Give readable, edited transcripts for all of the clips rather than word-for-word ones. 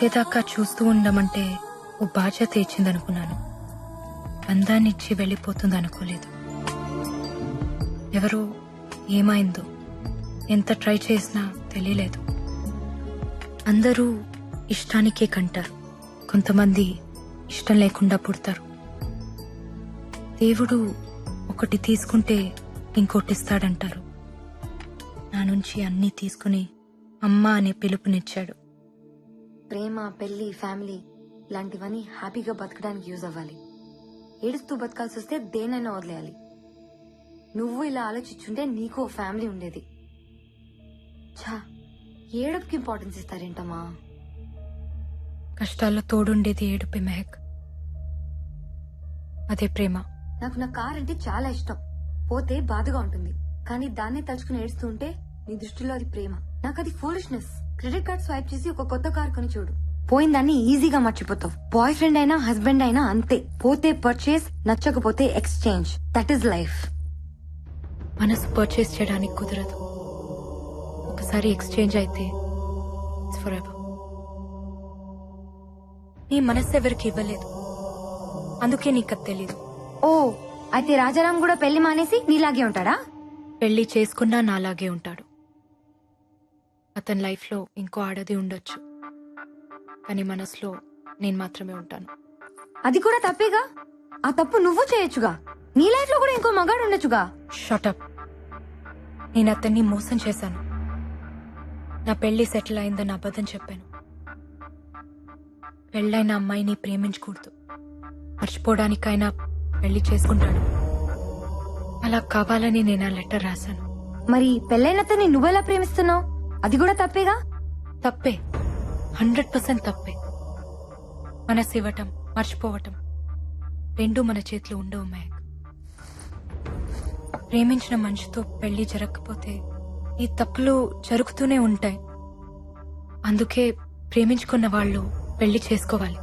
కలిసేదాకా చూస్తూ ఉండమంటే ఓ బాధ్యత ఇచ్చిందనుకున్నాను. అందాన్నిచ్చి వెళ్ళిపోతుందనుకోలేదు. ఎవరో ఏమైందో ఎంత ట్రై చేసినా తెలియలేదు. అందరూ ఇష్టానికే కంటారు, కొంతమంది ఇష్టం లేకుండా పుడతారు. దేవుడు ఒకటి తీసుకుంటే ఇంకోటిస్తాడంటారు. నా నుంచి అన్నీ తీసుకుని అమ్మ అనే పిలుపునిచ్చాడు. ప్రేమ, పెళ్లి, ఫ్యామిలీ లాంటివన్నీ హ్యాపీగా బతకడానికి యూజ్ అవ్వాలి. ఏడుస్తూ బతకాల్సి వస్తే దేనైనా వదిలేయాలి. నువ్వు ఇలా ఆలోచించుంటే నీకు ఓ ఫ్యామిలీ ఉండేది. ఛా, ఏడుపుకి ఇంపార్టెన్స్ ఇస్తారేంటమ్మా? కష్టాల్లో తోడుండేది ఏడుపే మెహక్. అదే ప్రేమ. నాకు నా కార్ అంటే చాలా ఇష్టం. పోతే బాధగా ఉంటుంది, కానీ దాన్నే తలుచుకుని ఏడుస్తూ ఉంటే నీ దృష్టిలో అది ప్రేమ. నాకు అది ఫూలిష్నెస్. క్రెడిట్ కార్డ్ స్వైప్ చేసి ఒక కొత్త కార్ కొని చూడు, పోయిందాన్ని ఈజీగా మర్చిపోతావు. బాయ్ ఫ్రెండ్ అయినా హస్బెండ్ అయినా అంతే. పోతే పర్చేస్, నచ్చకపోతే ఎక్స్చేంజ్. That is life. మనసు పర్చేస్ చేయడానికి కుదరదు. ఒకసారి ఎక్స్చేంజ్ అయితే ఇట్స్ ఫర్ ఎవర్. నీ మనసు ఎవరికి ఇవ్వలేదు, అందుకే నీకు అది తెలీదు. ఓ, అయితే రాజారాం కూడా పెళ్లి మానేసి నీలాగే ఉంటాడా? పెళ్లి చేసుకున్నా నాలాగే ఉంటాడు. అతని లైఫ్ లో ఇంకో ఆడది ఉండొచ్చు, కానీ మనసులో నేను మాత్రమే ఉంటాను. అది కూడా తప్పేగా. ఆ తప్పు నువ్వు చేయొచ్చుగా. నీ లైఫ్ లో కూడా ఇంకో మగాడు ఉండొచ్చుగా. షటప్. నేను అతన్ని మోసం చేశాను. నా పెళ్లి సెటిల్ అయిందని అబద్ధం చెప్పాను. పెళ్ళైన అమ్మాయిని ప్రేమించకూడదు, మర్చిపోవడానికైనా పెళ్లి చేసుకుంటాడు. అలా కావాలని నేను ఆ లెటర్ రాశాను. మరి పెళ్ళైనతని నువ్వెలా ప్రేమిస్తున్నావు? అది కూడా తప్పేగా. తప్పే, 100% తప్పే. మనసు ఇవ్వటం, మర్చిపోవటం రెండూ మన చేతిలో ఉండవు మహక్. ప్రేమించిన మనిషితో పెళ్లి జరగకపోతే ఈ తప్పులు జరుగుతూనే ఉంటాయి. అందుకే ప్రేమించుకున్న వాళ్ళు పెళ్లి చేసుకోవాలి.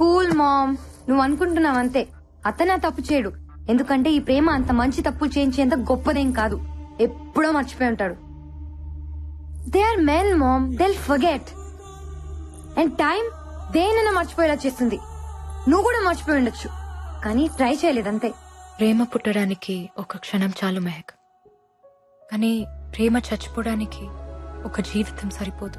కూల్ మామ్, నువ్వు అనుకుంటున్నావంతే. అతనే తప్పు చేయడు, ఎందుకంటే ఈ ప్రేమ అంత మంచి తప్పులు చేయించేంత గొప్పదేం కాదు. ఎప్పుడో మర్చిపోయి ఉంటాడు. They are men ma'am, they'll forget. And time దేనైనా మర్చిపోయేలా చేస్తుంది. నువ్వు కూడా మర్చిపోయి ఉండొచ్చు, కానీ ట్రై చేయలేదంతే. ప్రేమ పుట్టడానికి ఒక క్షణం చాలు మెహక్, కానీ ప్రేమ చచ్చిపోవడానికి ఒక జీవితం సరిపోదు.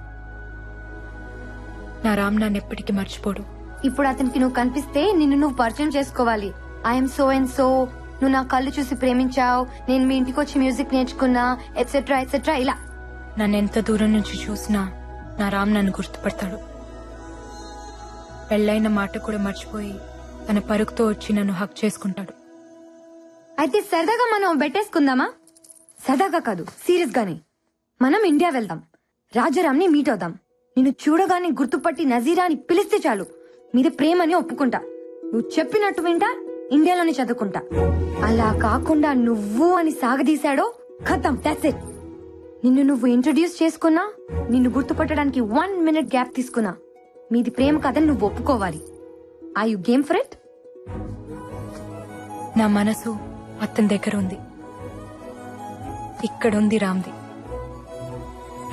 నా రామ్ నన్నెప్పటికీ మర్చిపోడు. ఇప్పుడు అతనికి నువ్వు కనిపిస్తే నిన్ను నువ్వు పరిచయం చేసుకోవాలి. ఐఎమ్ సో అండ్ సో, నువ్వు నా కళ్ళు చూసి ప్రేమించావు, నేను మీ ఇంటికి వచ్చి మ్యూజిక్ నేర్చుకున్నా, ఎట్సెట్రా ఎట్సెట్రా. ఇలా నన్నెంత దూరం నుంచి చూసినా నా రామ్ నన్ను గుర్తుపడతాడు. పెళ్ళైన మాట కూడా మర్చిపోయి తన పరుగుతో వచ్చి నన్ను హక్ చేసుకుంటాడు. అయితే సరదాగా మనం బెట్టేసుకుందామా? సరదాగా కాదు, సీరియస్ గానే. మనం ఇండియా వెళ్దాం, రాజారాంని మీట్ అవుదాం. నిన్ను చూడగానే గుర్తుపట్టి నజీరా అని పిలిస్తే చాలు, మీది ప్రేమని ఒప్పుకుంటా. నువ్వు చెప్పినట్టు వింటా, ఇండియాలోనే చదువుకుంటా. అలా కాకుండా నువ్వు అని సాగదీశాడో ఖతం, దట్స్ ఇట్. నిన్ను నువ్వు ఇంట్రడ్యూస్ చేసుకున్నా, నిన్ను గుర్తుపట్టడానికి 1 minute గ్యాప్ తీసుకున్నా, మీది ప్రేమ కథని నువ్వు ఒప్పుకోవాలి. Are you game for it? నా మనసు అతని దగ్గర ఉంది, ఇక్కడుంది రామ్ది.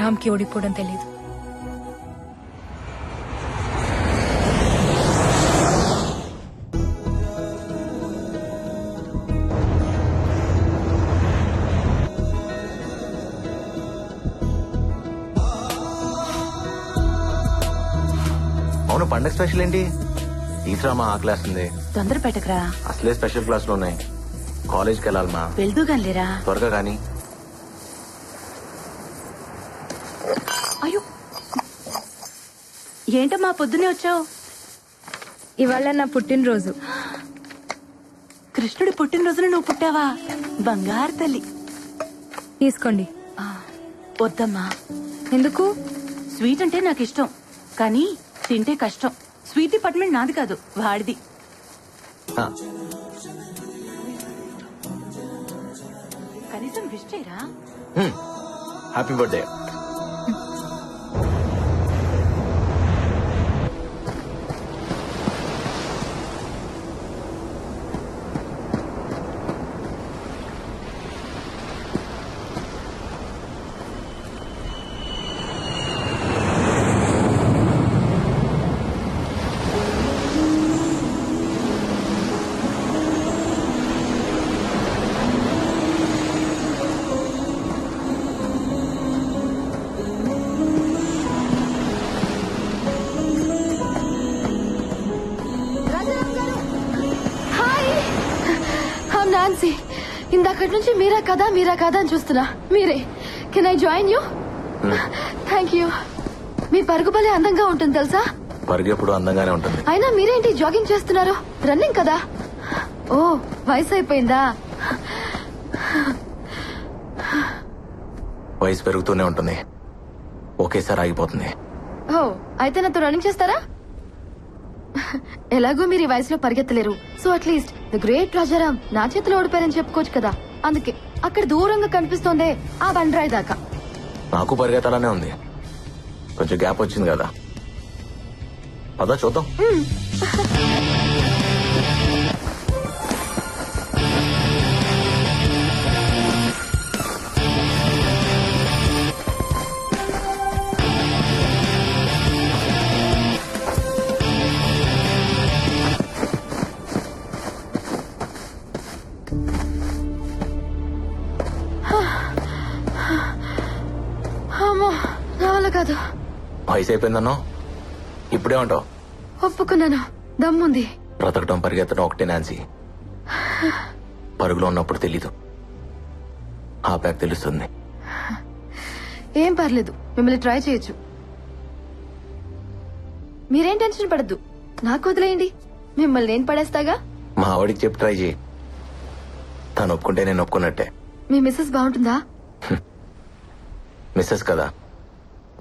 రామ్కి ఓడిపోవడం తెలీదు. అవును, పండగ స్పెషల్ ఏంటి? తీసురామా, ఆ క్లాస్ ఉంది. తొందర పెట్టకరా, అసలే స్పెషల్ క్లాసులు ఉన్నాయి. కాలేజ్కి వెళ్ళాలమా, వెళ్దూగానిలేరా. త్వరగా కానీ. అయ్యో, ఏంటమ్మా పొద్దునే వచ్చావు? ఇవాళ నా పుట్టినరోజు. కృష్ణుడి పుట్టినరోజున నువ్వు పుట్టావా? బంగారు తల్లి. తీసుకోండి. వద్దమ్మా. ఎందుకు? స్వీట్ అంటే నాకు ఇష్టం, కానీ తింటే కష్టం. స్వీట్ డిపార్ట్మెంట్ నాది కాదు, వాడిది. కనీసం విష్ చేయరా. Happy birthday. ఇందాకటి నుంచి మీరా కదా అని చూస్తున్నా. మీరే. Can I join you? Thank you. మీ పరుగు భలే అందంగా ఉంటుంది తెలుసా? పరుగు ఎప్పుడు అందంగానే ఉంటుంది. అయినా మీరేంటి జాగింగ్ చేస్తున్నారు? రన్నింగ్ కదా? ఓ, వయసు అయిపోయిందా? వయసు పెరుగుతూనే ఉంటుంది, ఒకేసారి ఆగిపోతుంది. ఓ, అయితే నాతో రన్నింగ్ చేస్తారా? ఎలాగో మీరు ఈ వయసులో పరిగెత్తలేరు. So at least the great Rajaram నా చేతిలో ఓడిపోయారని చెప్పుకోవచ్చు కదా. అందుకే అక్కడ దూరంగా కనిపిస్తోందే ఆ బండరాయి దాకా. నాకు పరిగెత్తాలనే ఉంది, కొంచెం గ్యాప్ వచ్చింది కదా. అదా చూద్దాం. అమ్మో, నా వల్ల కాదు. వయసు అయిపోయిందన్నో ఇప్పుడే ఉంటావు. ఒప్పుకున్నాను, దమ్ముంది. బ్రతకడం పరిగెత్తడం ఒకటే నాన్సీ. పరుగులో ఉన్నప్పుడు తెలీదు, ఆపాక తెలుస్తుంది. ఏం పర్లేదు, మిమ్మల్ని ట్రై చేయొచ్చు. మీరేం టెన్షన్ పడద్దు, నాకు వదిలేయండి. మిమ్మల్ని నేను పడేస్తాగా. మా ఆవిడికి చెప్పి ట్రై చేయి, తను ఒప్పుకుంటే నేను ఒప్పుకున్నట్టే. మీ మిస్సెస్ బాగుంటుందా? మిస్సెస్ కదా,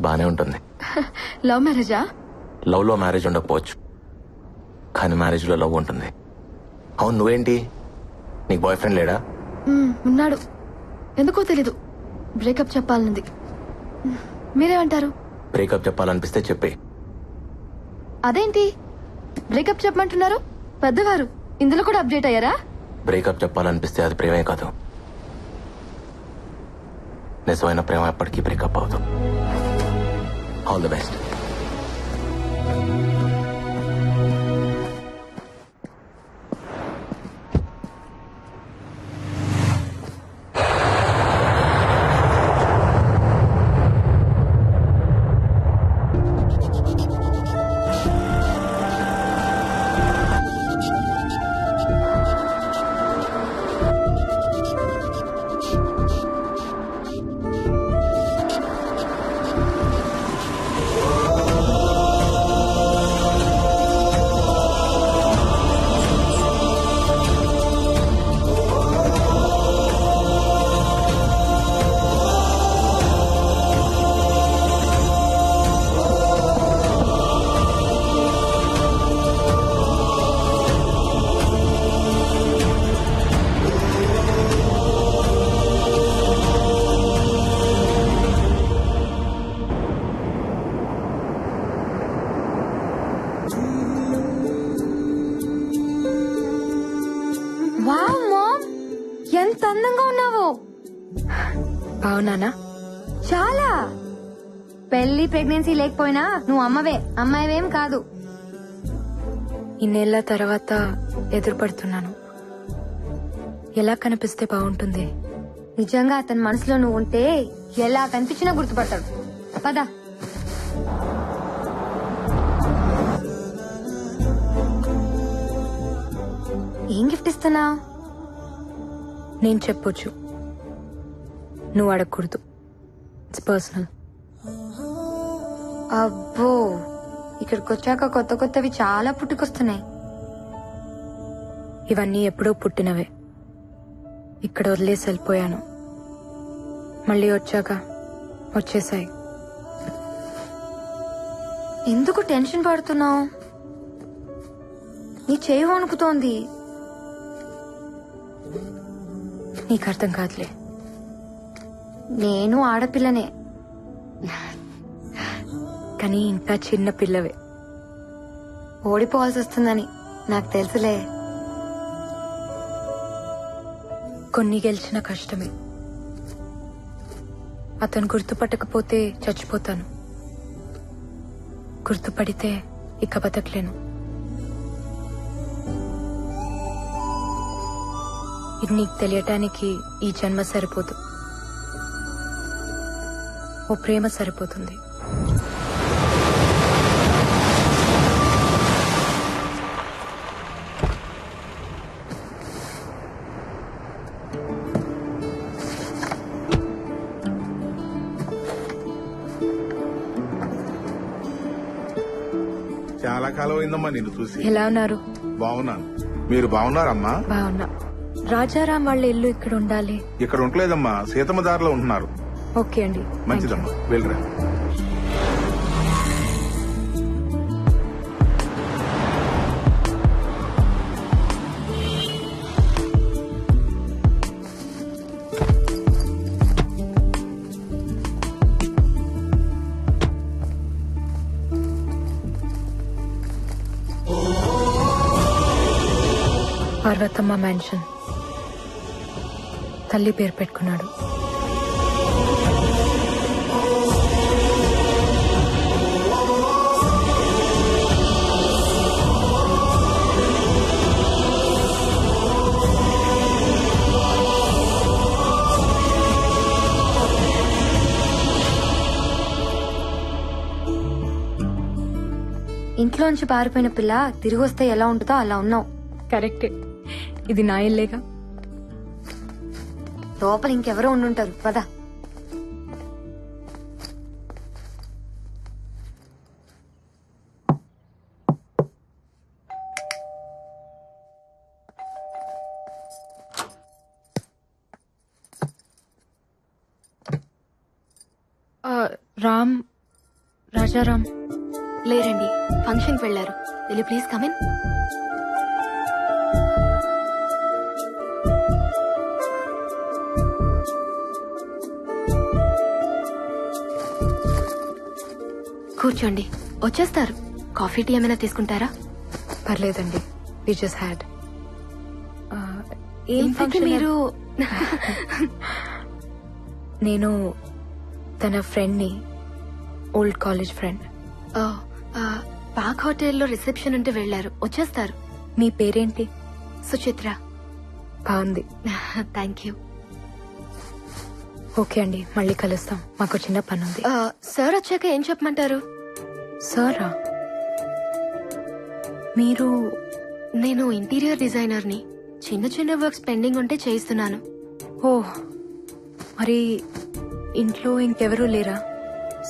బానే ఉంటుంది. లవ్ మ్యారేజా? లవ్ లో మ్యారేజ్ ఉండకపోవచ్చు, కానీ మ్యారేజ్ లో లవ్ ఉంటుంది. అవును, నువ్వేంటి, నీకు బాయ్ ఫ్రెండ్ లేడా? ఉన్నాడు, ఎందుకో తెలీదు. బ్రేకప్ చెప్పాలనుంది. మీరేమంటారు? బ్రేకప్ చెప్పాలనిపిస్తే చెప్పే. అదేంటి బ్రేకప్ చెప్పమంటున్నారు? పెద్దవారు ఇందులో కూడా అప్డేట్ అయ్యారా? బ్రేకప్ చెప్పాలనిపిస్తే అది ప్రేమే కాదు. నిజమైన ప్రేమ ఎప్పటికీ బ్రేకప్ అవుతుంది. All the best. Wow ma'am, ఎంత అందంగా ఉన్నావో. అవునానా? చాలా. పెళ్లి ప్రెగ్నెన్సీ లేకపోయినా నువ్వు అమ్మవే, అమ్మాయివేం కాదు. ఇన్నేళ్ల తర్వాత ఎదురుపడుతున్నాను. ఎలా కనిపిస్తే బాగుంటుంది? నిజంగా అతని మనసులో నువ్వు ఉంటే ఎలా కనిపించినా గుర్తుపడతాడు. పద. ఏం గిఫ్ట్ ఇస్తున్నావు? నేను చెప్పొచ్చు, నువ్వు అడగకూడదు. It's personal. అబ్బో, ఇక్కడికి వచ్చాక కొత్త కొత్తవి చాలా పుట్టుకొస్తున్నాయి. ఇవన్నీ ఎప్పుడో పుట్టినవే. ఇక్కడ వదిలేసి వెళ్ళిపోయాను, మళ్ళీ వచ్చాక వచ్చేసాయి. ఎందుకు టెన్షన్ పడుతున్నావు? నీ చేయి వణుకుతోంది. నీకు అర్థం కాదులే. నేను ఆడపిల్లనే, కానీ ఇంకా చిన్న పిల్లవే. ఓడిపోవాల్సి వస్తుందని నాకు తెలుసులే. కొన్ని గెలిచిన కష్టమే. అతను గుర్తుపట్టకపోతే చచ్చిపోతాను, గుర్తుపడితే ఇక బతకలేను. ఇది నీకు తెలియటానికి ఈ జన్మ సరిపోదు, ఓ ప్రేమ సరిపోతుంది. చాలా కాలం అయిందమ్మా నిన్ను చూసి. ఎలా ఉన్నారు? బాగున్నాను. మీరు బాగున్నారమ్మా? బాగున్నా. రాజారాం వాళ్ళ ఇల్లు ఇక్కడ ఉండాలి. ఇక్కడ ఉండలేదమ్మా, సీతమ్మ దారిలో ఉంటున్నారు. ఓకే అండి. మంచిదమ్మా, వెళ్ళరా. పార్వతమ్మ మ్యాన్షన్. తల్లి పేరు పెట్టుకున్నాడు. ఇంట్లోంచి పారిపోయిన పిల్ల తిరిగి వస్తే ఎలా ఉంటుందో అలా ఉన్నావు. కరెక్టే. ఇది నా ఇల్లేగా. లోపల ఇంకెవరో ఉండుంటారు పద. రామ్, రాజారాం లేరండి, ఫంక్షన్ కి వెళ్లారు. Will please come in? కూర్చోండి, వచ్చేస్తారు. కాఫీ టీ ఏమైనా తీసుకుంటారా? పర్లేదండి. We just had. ఇంతకీ మీరు నేను తన ఫ్రెండ్ని, ఓల్డ్ కాలేజ్ ఫ్రెండ్. ఓ, పాక్ హోటల్లో రిసెప్షన్ ఉంటే వెళ్లారు, వచ్చేస్తారు. మీ పేరేంటి? సుచిత్ర. బాగుంది. Thank you. ఓకే అండి, మళ్ళీ కలుస్తాం. మాకు చిన్న పని ఉంది. సార్ వచ్చాక ఏం చెప్పమంటారు? సారా? మీరు? నేను ఇంటీరియర్ డిజైనర్ని. చిన్న చిన్న వర్క్స్ పెండింగ్ ఉంటే చేయిస్తున్నాను. ఓ, మరి ఇంట్లో ఇంకెవరూ లేరా?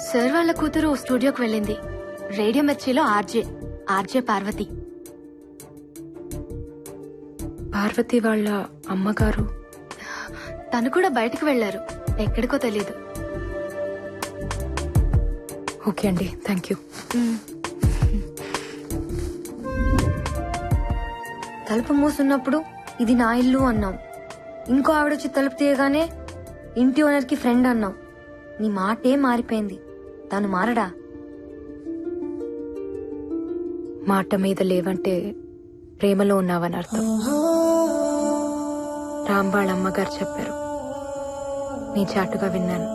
సార్ వాళ్ళ కూతురు స్టూడియోకి వెళ్ళింది. రేడియో మిర్చిలో ఆర్జే పార్వతి. పార్వతి వాళ్ళ అమ్మగారు? తను కూడా బయటకు వెళ్లారు, ఎక్కడికో తెలీదు. ఓకే అండి, థ్యాంక్ యూ. తలుపు మూసున్నప్పుడు ఇది నా ఇల్లు అన్నాం. ఇంకో ఆవిడొచ్చి తలుపు తీయగానే ఇంటి ఓనర్ కి ఫ్రెండ్ అన్నాం. నీ మాటే మారిపోయింది. తను మారడా? మాట మీద లేవంటే ప్రేమలో ఉన్నావని అర్థం. రామ్ వాళ్ళ అమ్మగారు చెప్పారు, నీ చాటుగా విన్నాను.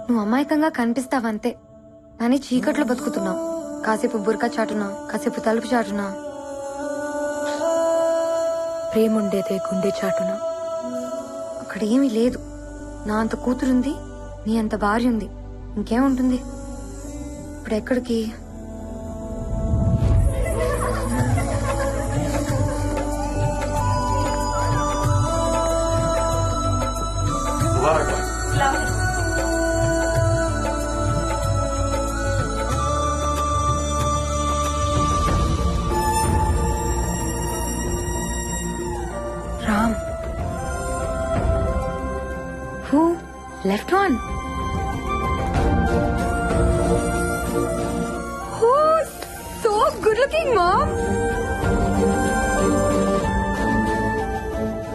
నువ్వు అమాయకంగా కనిపిస్తావంతే, కానీ చీకట్లో బతుకుతున్నావు. కాసేపు బురకా చాటునా, కాసేపు తలుపు చాటునా. ప్రేముండేదే గుండె చాటున. అక్కడ ఏమీ లేదు. నా అంత కూతురుంది, నీ అంత భార్య ఉంది, ఇంకేముంటుంది? ఇప్పుడు ఎక్కడికి? Ram. Who? Left one. Oh, so good looking, Mom.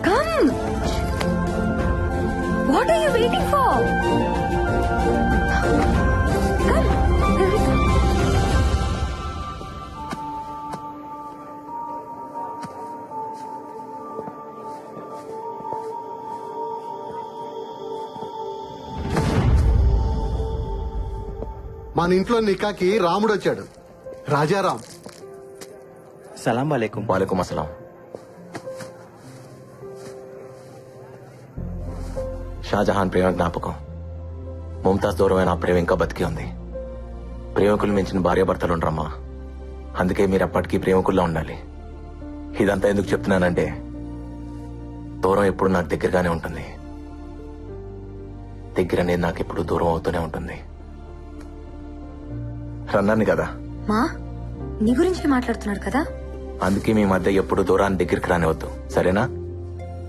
Come. What are you waiting for? Come. మన ఇంట్లో నికాకి రాముడు వచ్చాడు. రాజారాం. సలాం వాలేకుం. వాలేకుం అస్సలాం. షాజహాన్ ప్రేమ జ్ఞాపకం. ముంతాజ్ దూరమైన ఆ ప్రేమ ఇంకా బతికి ఉంది. ప్రేమికులు మించిన భార్యాభర్తలు ఉండరమ్మా. అందుకే మీరు అప్పటికీ ప్రేమికుల్లో ఉండాలి. ఇదంతా ఎందుకు చెప్తున్నానంటే, దూరం ఎప్పుడు నాకు దగ్గరగానే ఉంటుంది. దగ్గర అనేది నాకు ఎప్పుడు దూరం అవుతూనే ఉంటుంది. రన్నాను కదా. మా నీ గురించే మాట్లాడుతున్నాడు కదా. అందుకే మీ మధ్య ఎప్పుడు దూరాన్ని దగ్గరికి రానివద్దు, సరేనా?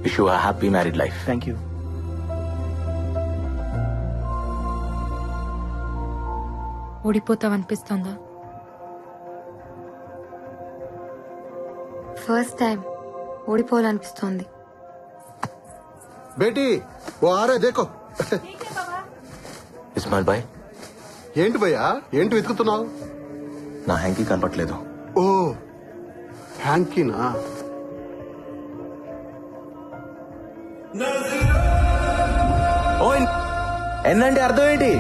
Wish you happy married life. Thank you. ఓడిపోతావనిపిస్తోందా? ఫస్ట్ టైం ఓడిపోవాలనిపిస్తోంది. బేటీ ఓ ఆరే దేకో. ఇస్మాయిల్ భాయ్, ఏంటి భయ్యా, ఏంటి వెతుకుతున్నావు? నా హ్యాంకీ కనపట్లేదు. ఓ హ్యాంకీనా? ఎన్నంటే అర్థం ఏంటి?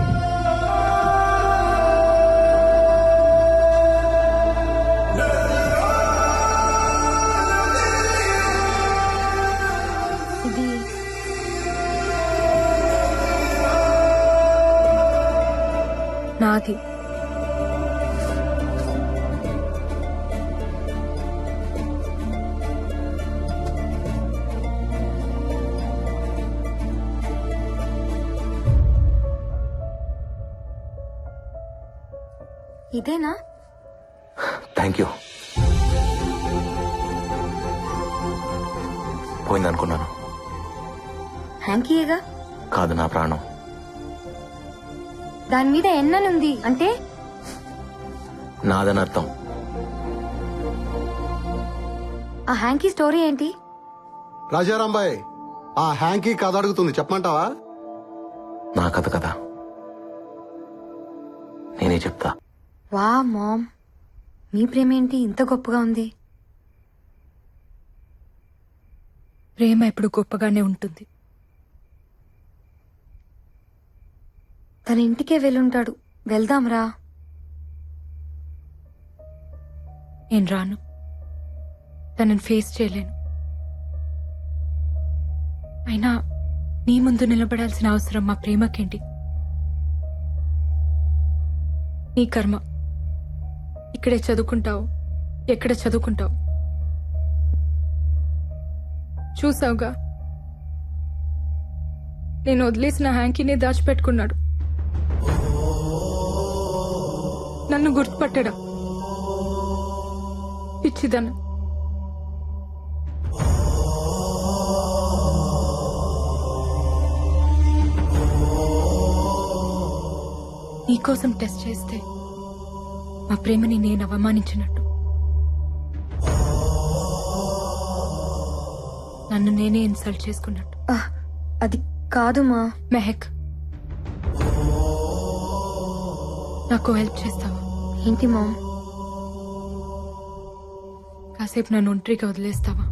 ఇది నాది. ఇదేనా? Thank you. పోయిందనుకున్నాను. హ్యాంకీయేగా. కాదు, నా ప్రాణం. దాని మీద ఎన్ననుంది అంటే నాదని అర్థం. ఆ హ్యాంకీ స్టోరీ ఏంటి? రాజారాంబాయ్, ఆ హ్యాంకీ కథ అడుగుతుంది, చెప్పమంటావా? నా కథ కదా, నేనే చెప్తా. వా మామ్, మీ ప్రేమ ఏంటి ఇంత గొప్పగా ఉంది? ప్రేమ ఎప్పుడు గొప్పగానే ఉంటుంది. తన ఇంటికే వెళ్ళుంటాడు. వెళ్దాంరా. నేను రాను. తనని ఫేస్ చేయలేను. అయినా నీ ముందు నిలబడాల్సిన అవసరం మా ప్రేమకేంటి? నీ కర్మ. ఇక్కడే చదువుకుంటావు, ఎక్కడ చదువుకుంటావు చూసావుగా. నేను వదిలేసిన హ్యాంకీని దాచిపెట్టుకున్నాడు. నన్ను గుర్తుపట్టడా? పిచ్చిదన్న. నీకోసం టెస్ట్ చేస్తే మా ప్రేమని నేను అవమానించినట్టు, నన్ను నేనే ఇన్సల్ట్ చేసుకున్నట్టు. అది కాదు మా. మెహక్, నాకు హెల్ప్ చేస్తావా? ఏంటి మామ్? కాసేపు నన్ను ఒంటరిగా వదిలేస్తావా?